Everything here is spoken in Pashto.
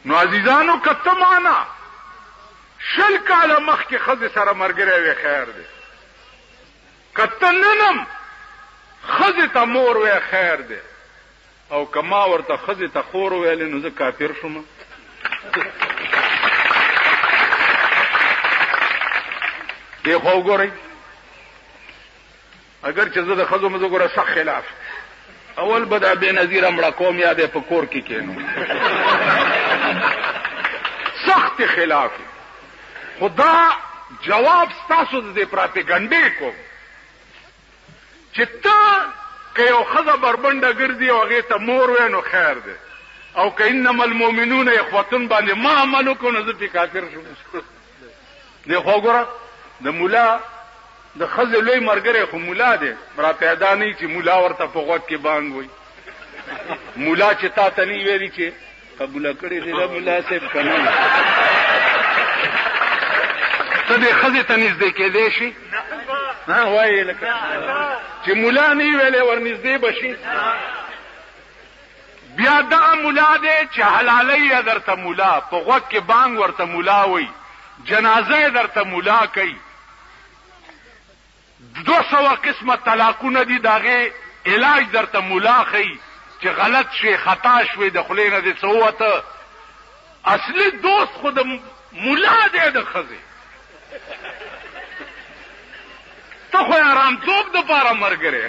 نو عزیزانو کته معنا شل کاله مخکې ښځې سره ملګری وی خیر دی، کته ننم ښځې ته مور وی خیر دی، او که ما ورته ښځې ته خور ویلې نو زه کافر شوم. دی خو وګورئ، اگر چې زه د ښځو مزه ګوره سخت خلاف، اول به دا بې نظیره مړه کوم یا به په کور کې کینو، سخت خلاف. خدا جواب ستاسو د دې پراپګنډې کوم چې ته که یو ښځه بربنډه ګرځي او هغې ته مور وی نو خیر دی، او که انما المؤمنون اخوتون باندې ما عمل وکړو نو زه پې کافر شوم. دی خو وګوره د ملا د ښځې لوی ملګری خو ملا دی، را پیدا نه چې ملا ورته په غوږ کې بانګ وي. ملا چې تا ته نه ویلي چې قبوله کړې دې د ملا صاحب که نه ته دې ښځې ته نږدې کېدی شي؟ وایي لکه چې ملا نه ویلې ورنږدې به شي. بیا دغه ملا دی چې حلالۍ یې درته ملا، په غوږ کې بانګ ورته ملا وي، جنازه یې درته ملا کوي، 200 قسمه طلاقونه دي د هغې علاج درته ملا ښیي چې غلط شي خطا شوې د خولې نه دې څه ووته. اصلي دوست خو د ملا دی د ښځې. ته خو یې ارامتوب دپاره ملګری